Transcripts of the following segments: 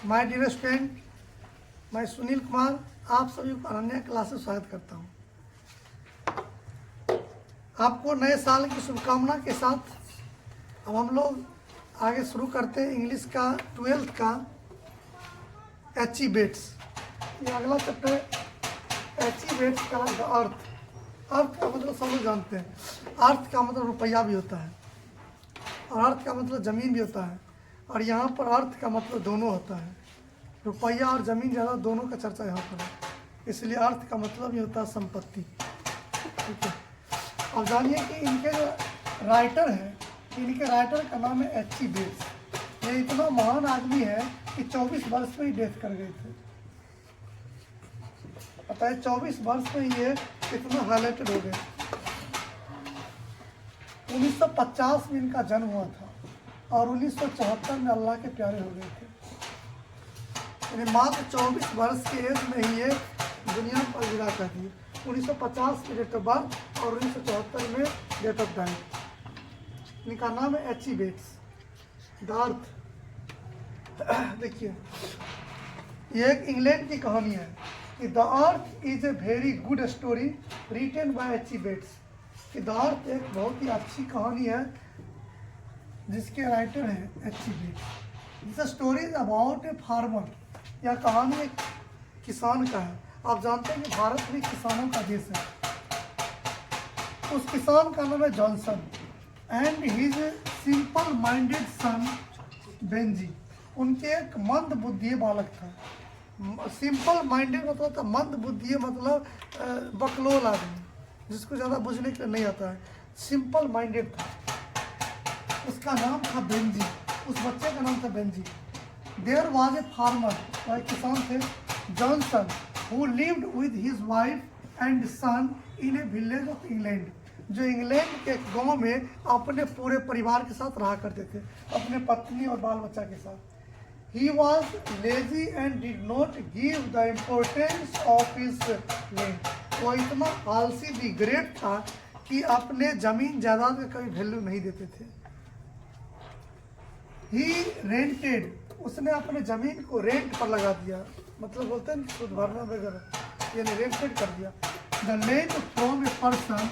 My dear student, मैं सुनील कुमार आप सभी को अनन्या क्लास में स्वागत करता हूं। आपको नए साल की शुभकामना के साथ अब हम लोग आगे शुरू करते हैं इंग्लिश का 12th का एचीवेट्स। ये अगला चैप्टर एचीवेट्स का अर्थ। अर्थ का मतलब सब लोग जानते हैं। अर्थ का मतलब रुपया भी होता है और अर्थ का मतलब ज़मीन भी होता है, और यहाँ पर अर्थ का मतलब दोनों होता है। रुपया और ज़मीन ज़्यादा दोनों का चर्चा यहाँ पर है, इसलिए अर्थ का मतलब ही होता है संपत्ति। ठीक है, अब जानिए कि इनके जो राइटर हैं, इनके राइटर का नाम है एचीवेट्स। ये इतना महान आदमी है कि 24 वर्ष में ही डेथ कर गए थे। पता है 24 वर्ष में ये इतना हाईलाइटेड हो गए। 1950 में इनका जन्म हुआ था और 1974 में अल्लाह के प्यारे हो गए थे। यानी मात्र 24 वर्ष की एज में ही ये दुनिया पर विदा कर दी। 1950 में डेट ऑफ बर्थ और 1974 में डेट ऑफ डेथ। इनका नाम है एचीवेट्स। द अर्थ देखिए, ये एक इंग्लैंड की कहानी है कि the earth is a very good story written by H E Bates. कि द अर्थ एक बहुत ही अच्छी कहानी है जिसके राइटर हैं H E Bates. This story is about a farmer. यह कहानी एक किसान का है। आप जानते हैं कि भारत भी किसानों का देश है। उस किसान का नाम है Johnson and his simple minded son Benji. उनके एक मंद बुद्धि बालक था। सिंपल माइंडेड मतलब था मंद बुद्धि, मतलब बकलोल आदमी जिसको ज़्यादा बुझने के लिए नहीं आता है। सिंपल माइंडेड था। उसका नाम था बेंजी। उस बच्चे का नाम था Benji. There was a farmer, वह किसान थे, Johnson, who lived with his wife and son in a village of England. जो इंग्लैंड के गांव में अपने पूरे परिवार के साथ रहा करते थे, अपने पत्नी और बाल बच्चा के साथ। He was lazy and did not give the importance of his land. वो इतना आलसी डिग्रेड था कि अपने जमीन जायदाद का कभी वैल्यू नहीं देते थे। He rented, उसने अपने जमीन को रेंट पर लगा दिया, मतलब बोलते हैं खुद भरना वगैरह, यानी रेंटेड कर दिया। The land from a person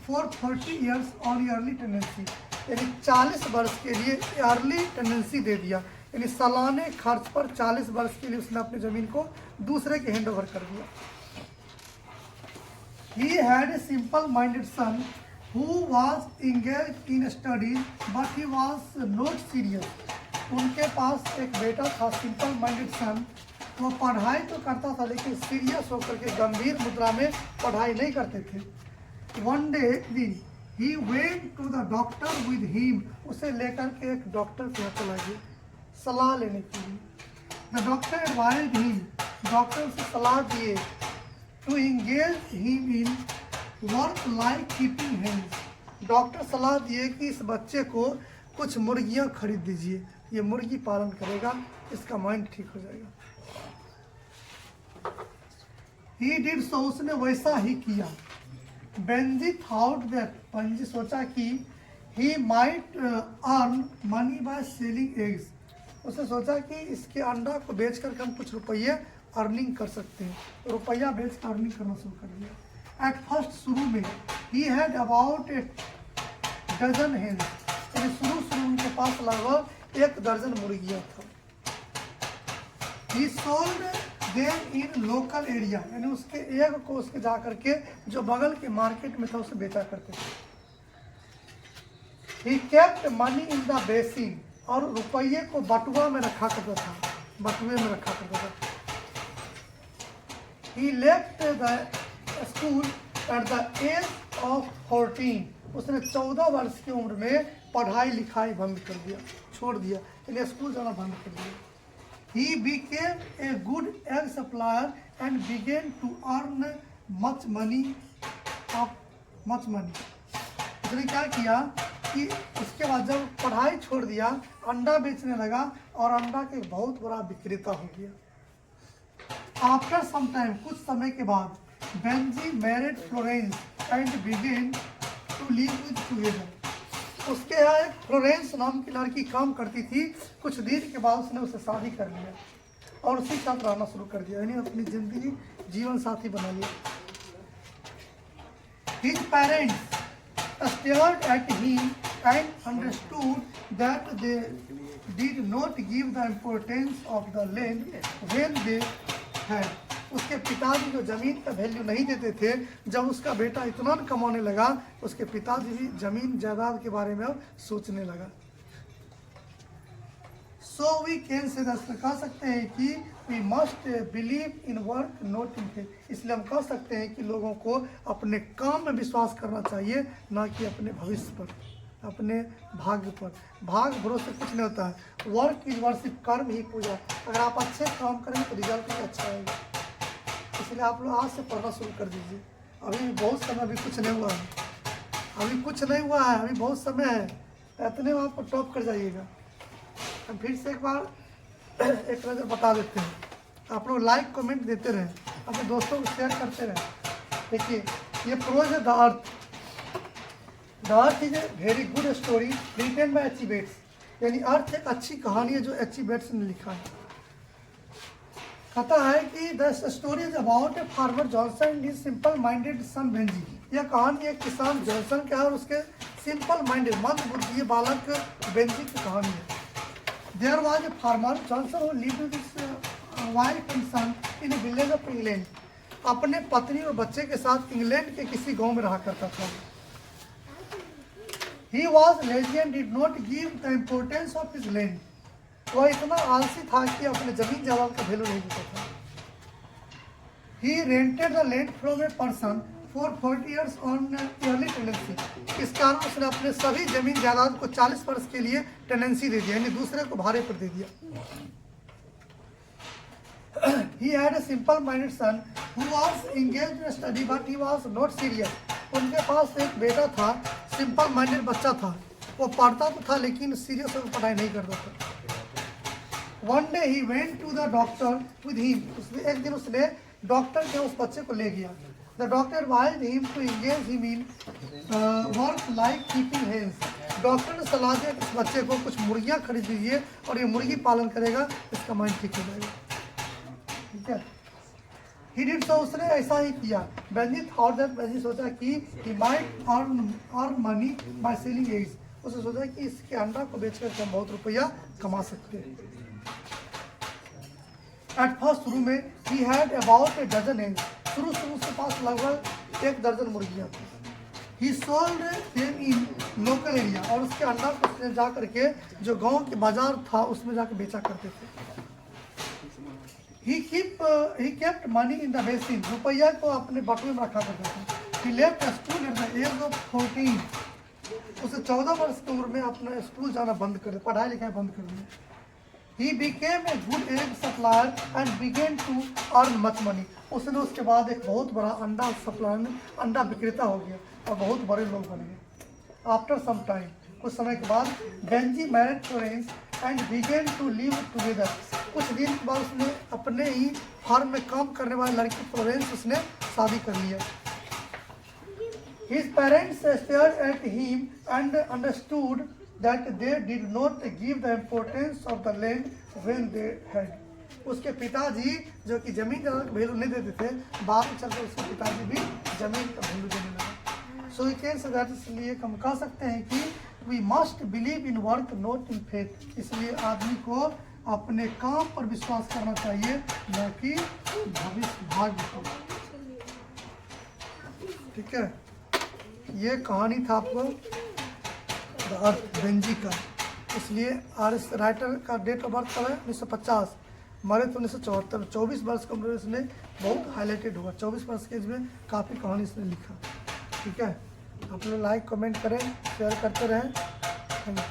for 40 years on yearly tenancy, यानी 40 वर्ष के लिए अर्ली टेनेंसी दे दिया, यानी सालाने खर्च पर 40 वर्ष के लिए उसने अपनी ज़मीन को दूसरे के हैंड ओवर कर दिया। He had a simple minded son who was engaged in studies but he was not serious. उनके पास एक बेटा था, सिंपल माइंडेड सन। वो पढ़ाई तो करता था लेकिन सीरियस होकर के गंभीर मुद्रा में पढ़ाई नहीं करते थे। One day एक दिन he went to the doctor with him, उसे लेकर के एक डॉक्टर के यहाँ चला गया सलाह लेने के लिए। The doctor advised him, doctor उसे सलाह दिए to engage him in work like keeping hens। Doctor सलाह दिए कि इस बच्चे को कुछ मुर्गियाँ खरीद दीजिए, ये मुर्गी पालन करेगा, इसका माइंड ठीक हो जाएगा। He did so, उसने वैसा ही किया। बेंजी thought that, बेंजी सोचा कि he might earn money by selling eggs। उसने सोचा कि इसके अंडा को बेच कर हम कुछ रुपये अर्निंग कर सकते हैं। रुपया बेच कर अर्निंग करना शुरू कर दिया। एट फर्स्ट, शुरू में ही had about a dozen hens, यानी शुरू उनके पास लगभग 1 दर्जन मुर्गियाँ था। He sold them in local area, यानी उसके एग को उसके जा करके जो बगल के मार्केट में था उसे बेचा करते थे। He kept money in the basin, और रुपये को बटुआ में रखा करता था, बटुए में रखा करता था। He left the school at the age of 14, उसने 14 वर्ष की उम्र में पढ़ाई लिखाई बंद कर दिया, छोड़ दिया, यानी स्कूल जाना बंद कर दिया। He became a good egg supplier and began to earn much money। उसने क्या किया कि उसके बाद जब पढ़ाई छोड़ दिया, अंडा बेचने लगा और अंडा के बहुत बड़ा विक्रेता हो गया। आफ्टर सम टाइम, कुछ समय के बाद, Benji married Florence and began to live with together. उसके यहाँ एक फ्लोरेंस नाम की लड़की काम करती थी। कुछ देर के बाद उसने उससे शादी कर लिया। और उसी के साथ रहना शुरू कर दिया, यानी अपनी जिंदगी जीवन साथी बना लिया। His parents stared at him and understood that they did not give the importance of the land when they had. उसके पिताजी जो जमीन का वैल्यू नहीं देते थे, जब उसका बेटा इतना कमाने लगा, उसके पिताजी भी जमीन जायदाद के बारे में अब सोचने लगा। So we can say that, कह सकते हैं कि we must believe in work not in faith। इसलिए हम कह सकते हैं कि लोगों को अपने काम में विश्वास करना चाहिए, ना कि अपने भविष्य पर, अपने भाग्य पर। भाग्य भरोसे कुछ नहीं होता है। वर्क इज वर्शिप, कर्म ही पूजा। अगर आप अच्छे काम करेंगे तो रिजल्ट भी अच्छा आएगा। इसलिए आप लोग आज से पढ़ना शुरू कर दीजिए। अभी बहुत समय, अभी कुछ नहीं हुआ है, अभी कुछ नहीं हुआ है, अभी बहुत समय है, इतने में आप टॉप कर जाइएगा। हम फिर से एक बार एक नज़र बता देते हैं। आप लोग लाइक कमेंट देते रहें, अपने दोस्तों को शेयर करते रहें। देखिए, ये प्रोज है the earth. The earth is a very good story written by H E. Bates, यानी अर्थ एक अच्छी कहानी है जो एच.ई. बेट्स ने लिखा है। कहता है कि the story is about a farmer Johnson and his simple minded son Benji. यह कहानी एक किसान जॉनसन का है और उसके सिंपल माइंडेड मंद बुद्धि बालक बेंजी की कहानी है। There was a farmer Johnson who lived with his wife and son in a village of England। अपने पत्नी और बच्चे के साथ इंग्लैंड के किसी गांव में रहा करता था। He was lazy and did not give the importance of his land। वह इतना आलसी था कि अपने जमीन जायदाद का वैल्यू नहीं देता था। He rented the land from a person for 40 years on yearly tenancy। इस कारण उसने अपने सभी जमीन जायदाद को 40 वर्ष के लिए टेनेंसी दे दिया, यानी दूसरे को भाड़े पर दे दिया। He had a simple-minded son who was engaged in study but he was not serious। उनके पास एक बेटा था, सिंपल माइंडेड बच्चा था, वो पढ़ता तो था लेकिन सीरियस होकर पढ़ाई नहीं करता था। One day he went to the doctor with him। एक दिन उसने डॉक्टर के उस बच्चे को ले गया। The doctor advised him to engage him in work like keeping hens। Doctor ने सलाह दिया कि इस बच्चे को कुछ मुर्गियाँ खरीद दीजिए और ये मुर्गी पालन करेगा, इसका माइंड ठीक हो जाएगा। ठीक है, he did so, उसने ऐसा ही किया। बेंजी thought that, बेंजी सोचा कि he might earn money by selling eggs। उसने सोचा कि इसके अंडा को बेचकर हम बहुत रुपया कमा सकते हैं। At first शुरू में he had about a dozen eggs। शुरू उसके पास लगभग 1 दर्जन मुर्गियाँ थी। He sold them in local area। और उसके अंडा को जा करके जो गांव के बाजार था उसमें जाकर बेचा करते थे। He kept money in the basin। रुपया को अपने बटुए में रखा करते थे। He left school at the age of 14। उसे 14 वर्ष की उम्र में अपना स्कूल जाना बंद कर दिया, पढ़ाई लिखाई बंद कर दिया। He became a good egg supplier and began to earn much money। उसने उसके बाद एक बहुत बड़ा अंडा सप्लायर, अंडा विक्रेता हो गया और बहुत बड़े लोग बन गए। After some time, कुछ समय के बाद Benji married Florence and began to live together। कुछ दिन के बाद उसने अपने ही फार्म में काम करने वाली लड़की फ्लोरेंस उसने शादी कर लिया। His parents stared at him and understood that they did not give the importance of the land when they had। उसके पिताजी जो कि जमीन जायदाद का वैल्यू नहीं देते थे, बाद में चलकर उसके पिताजी भी जमीन का वैल्यू देने लगे। So we can say that, इसलिए हम कह सकते हैं कि we must believe in work not in faith. इसलिए आदमी को अपने काम पर विश्वास करना चाहिए, न कि भविष्य भाग्य पर। ठीक है, ये कहानी था आपको द अर्थ बेंजी का। इसलिए राइटर का डेट ऑफ बर्थ कब है? 1950, मरे तो 1974। 24 वर्ष की उम्र में इसने बहुत हाईलाइटेड हुआ। 24 वर्ष के एज में काफ़ी कहानी इसने लिखा। ठीक है, आप लोग लाइक कमेंट करें, शेयर करते रहें। Thank you.